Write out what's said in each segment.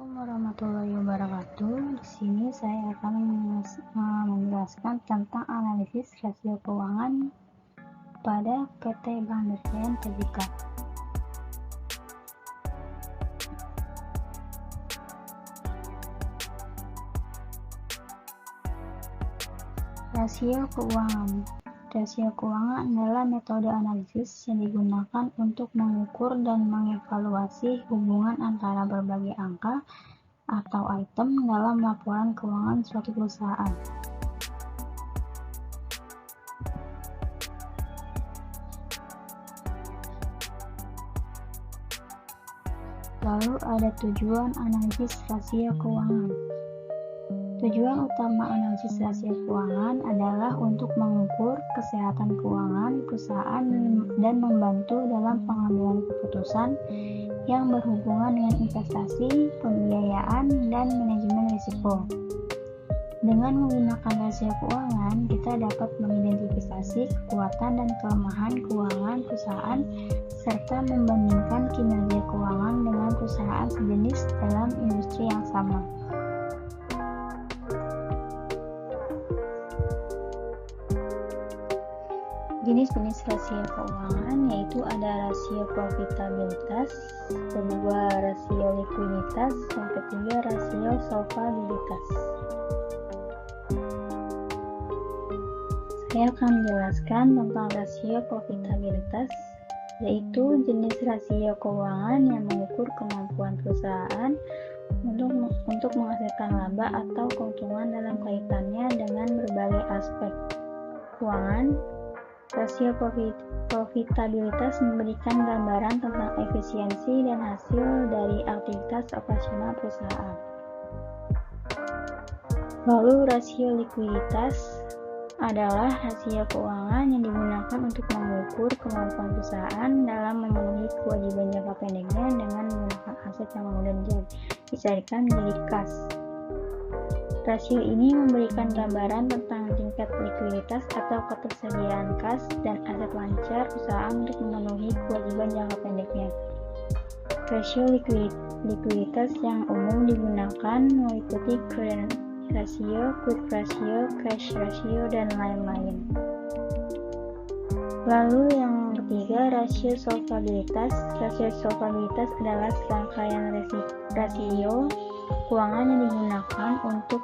Assalamualaikum warahmatullahi wabarakatuh. Di sini saya akan menjelaskan tentang analisis rasio keuangan pada PT Bank Berian Tbk. Rasio keuangan. Rasio keuangan adalah metode analisis yang digunakan untuk mengukur dan mengevaluasi hubungan antara berbagai angka atau item dalam laporan keuangan suatu perusahaan. Lalu ada tujuan analisis rasio keuangan. Tujuan utama analisis rasio keuangan adalah untuk mengukur kesehatan keuangan perusahaan dan membantu dalam pengambilan keputusan yang berhubungan dengan investasi, pembiayaan, dan manajemen risiko. Dengan menggunakan rasio keuangan, kita dapat mengidentifikasi kekuatan dan kelemahan keuangan perusahaan serta membandingkan kinerja keuangan dengan perusahaan sejenis dalam industri yang sama. Jenis-jenis rasio keuangan yaitu ada rasio profitabilitas, kedua rasio likuiditas, yang ketiga rasio solvabilitas. Saya akan menjelaskan tentang rasio profitabilitas, yaitu jenis rasio keuangan yang mengukur kemampuan perusahaan untuk menghasilkan laba atau keuntungan dalam kaitannya dengan berbagai aspek keuangan. Rasio profitabilitas memberikan gambaran tentang efisiensi dan hasil dari aktivitas operasional perusahaan. Lalu rasio likuiditas adalah rasio keuangan yang digunakan untuk mengukur kemampuan perusahaan dalam memenuhi kewajiban jangka pendeknya dengan menggunakan aset yang mudah dicarikan menjadi kas. Rasio ini memberikan gambaran tentang tingkat likuiditas atau ketersediaan kas dan aset lancar perusahaan untuk memenuhi kewajiban jangka pendeknya. Rasio likuiditas yang umum digunakan meliputi current ratio, quick ratio, cash ratio, dan lain-lain. Lalu yang ketiga, rasio solvabilitas. Rasio solvabilitas adalah serangkaian rasio keuangan yang digunakan untuk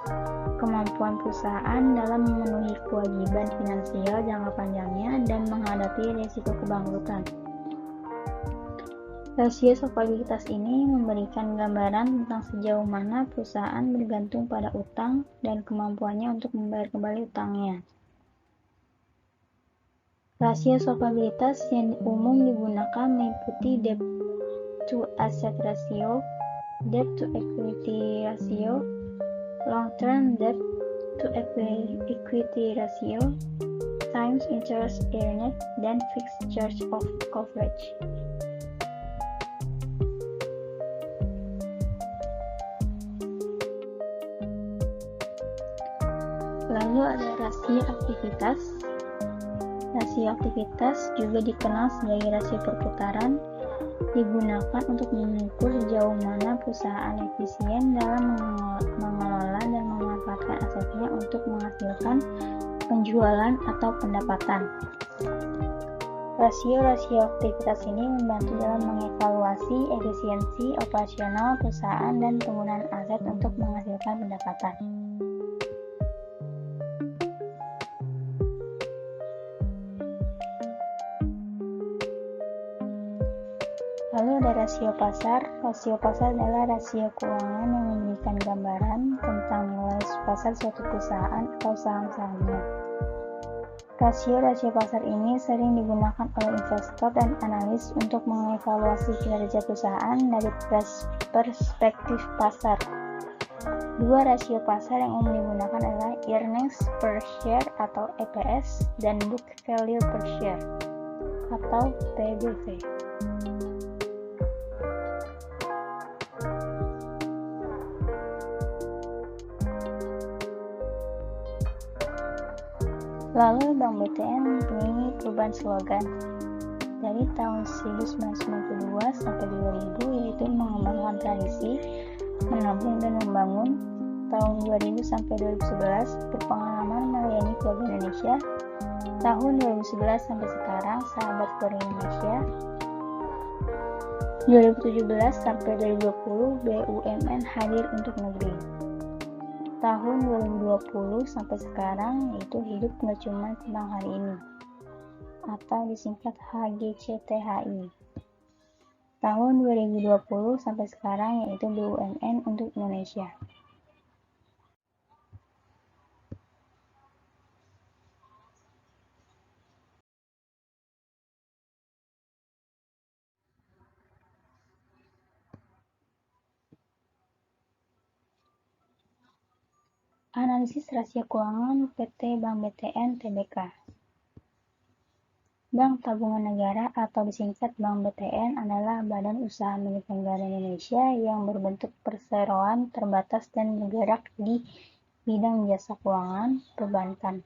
kemampuan perusahaan dalam memenuhi kewajiban finansial jangka panjangnya dan menghadapi risiko kebangkrutan. Rasio solvabilitas ini memberikan gambaran tentang sejauh mana perusahaan bergantung pada utang dan kemampuannya untuk membayar kembali utangnya. Rasio solvabilitas yang umum digunakan meliputi debt to asset ratio, debt to equity ratio, long-term debt to equity ratio, times interest earned, dan fixed charge of coverage. Lalu ada rasio aktivitas. Rasio aktivitas juga dikenal sebagai rasio perputaran, digunakan untuk mengukur sejauh mana perusahaan efisien dalam mengelola dan memanfaatkan asetnya untuk menghasilkan penjualan atau pendapatan. Rasio-rasio aktivitas ini membantu dalam mengevaluasi efisiensi operasional perusahaan dan penggunaan aset untuk menghasilkan pendapatan. Lalu ada rasio pasar. Rasio pasar adalah rasio keuangan yang memberikan gambaran tentang nilai pasar suatu perusahaan atau saham-sahamnya. Rasio pasar ini sering digunakan oleh investor dan analis untuk mengevaluasi kinerja perusahaan dari perspektif pasar. Dua rasio pasar yang umum digunakan adalah earnings per share atau EPS dan book value per share atau PBV. Lalu Bank BTN mempunyai perubahan slogan dari tahun 1992 sampai 2000, yaitu mengembangkan tradisi, menabung dan membangun tahun 2000 sampai 2011, berpengalaman melayani keluarga Indonesia tahun 2011 sampai sekarang, sahabat keluarga Indonesia 2017 sampai 2020, BUMN hadir untuk negeri tahun 2020 sampai sekarang, yaitu hidup nggak cuma tentang hari ini atau disingkat HGCTHI tahun 2020 sampai sekarang, yaitu BUMN untuk Indonesia. Analisis rasio keuangan PT Bank BTN Tbk. Bank Tabungan Negara atau disingkat Bank BTN adalah badan usaha milik negara Indonesia yang berbentuk perseroan terbatas dan bergerak di bidang jasa keuangan perbankan.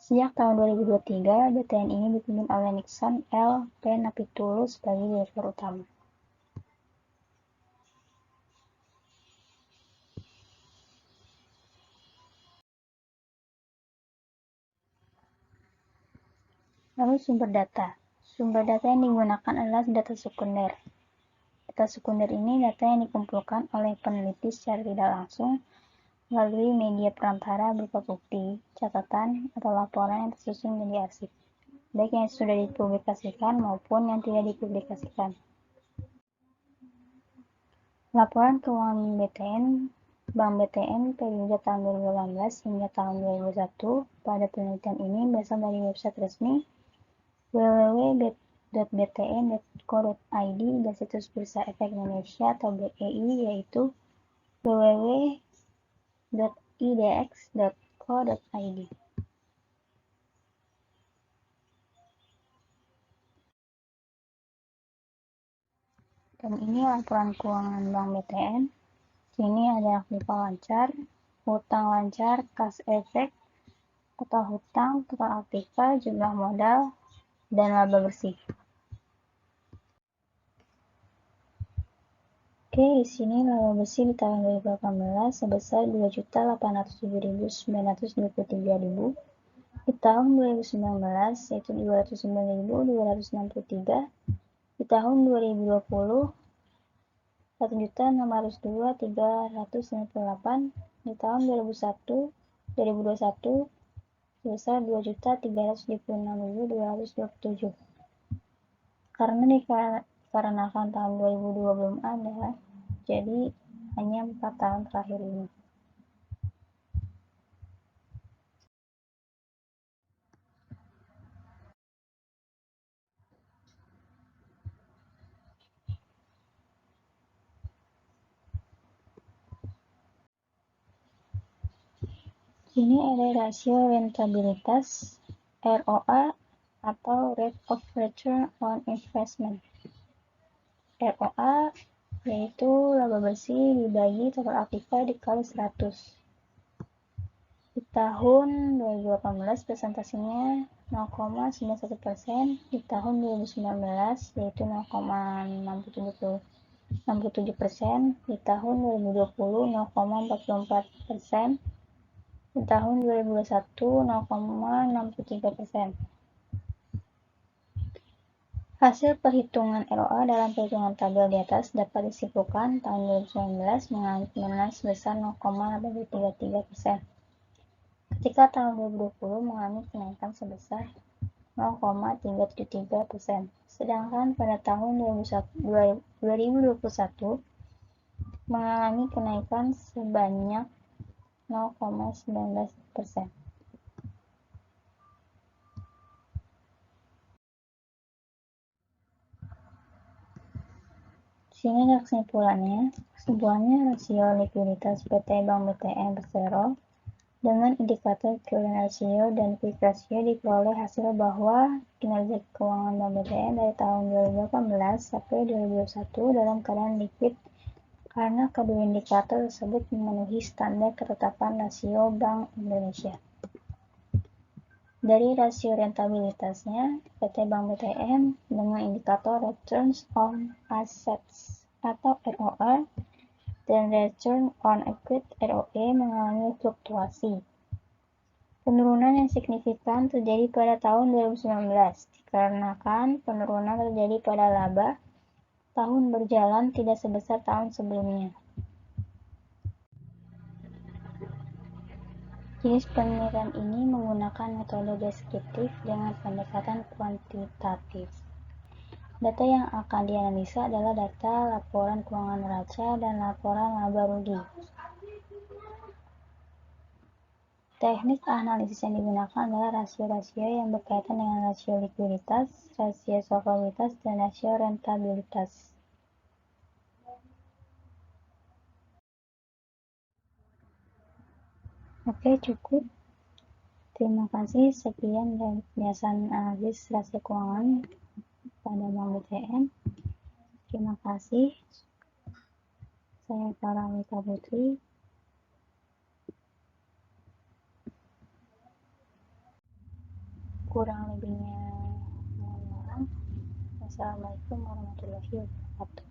Sejak tahun 2023, BTN ini dipimpin oleh Nixon L. P. Napitulus sebagai direktur utama. Lalu sumber data. Sumber data yang digunakan adalah data sekunder. Data sekunder ini data yang dikumpulkan oleh peneliti secara tidak langsung melalui media perantara berupa bukti, catatan, atau laporan yang tersusun menjadi arsip, baik yang sudah dipublikasikan maupun yang tidak dipublikasikan. Laporan keuangan Bank BTN periode tahun 2018 hingga tahun 2021 pada penelitian ini berasal dari website resmi www.btn.co.id dan situs Bursa Efek Indonesia atau BEI, yaitu www.idx.co.id. Dan ini laporan keuangan Bank BTN. Sini ada aktiva lancar, hutang lancar, kas efek atau hutang, total aktiva, jumlah modal, dan laba bersih. Oke, di sini laba bersih di tahun 2018 sebesar 2.807.923.000. Di tahun 2019 yaitu 209.263. Di tahun 2020 1.602.398. Di tahun 2021 sebesar 2.376.227. Karena dikarenakan tahun 2020 belum ada, jadi hanya 4 tahun terakhir ini. Ini ada rasio rentabilitas ROA atau Rate of Return on Investment. ROA yaitu laba bersih dibagi total aktiva dikali 100. Di tahun 2018 presentasinya 0,91%, di tahun 2019 yaitu 0,67%, di tahun 2020 0,44%, di tahun 2021 0,63%. Hasil perhitungan ROA dalam perhitungan tabel di atas dapat disimpulkan tahun 2019 mengalami penurunan sebesar 0,83%, ketika tahun 2020 mengalami kenaikan sebesar 0,373%. Sedangkan pada tahun 2021 mengalami kenaikan sebanyak 0,19%. Sini ada kesimpulannya. Kesimpulannya, rasio likuiditas PT Bank BTN bersero dengan indikator current ratio dan quick ratio diperoleh hasil bahwa kinerja keuangan Bank BTN dari tahun 2018 sampai 2021 dalam keadaan liquid karena kedua indikator tersebut memenuhi standar ketetapan rasio Bank Indonesia. Dari rasio rentabilitasnya, PT Bank BTN dengan indikator Returns on Assets atau ROA dan return on equity (ROE) mengalami fluktuasi. Penurunan yang signifikan terjadi pada tahun 2019 dikarenakan penurunan terjadi pada laba tahun berjalan tidak sebesar tahun sebelumnya. Jenis penelitian ini menggunakan metode deskriptif dengan pendekatan kuantitatif. Data yang akan dianalisa adalah data laporan keuangan neraca dan laporan laba rugi. Teknik analisis yang digunakan adalah rasio-rasio yang berkaitan dengan rasio likuiditas, rasio solvabilitas, dan rasio rentabilitas. Oke, cukup. Terima kasih. Sekian dari penjelasan analisis rasio keuangan pada Bank BTN. Terima kasih. Saya Paramita Putri. Kurang lebihnya mohon maaf. Wassalamualaikum warahmatullahi wabarakatuh.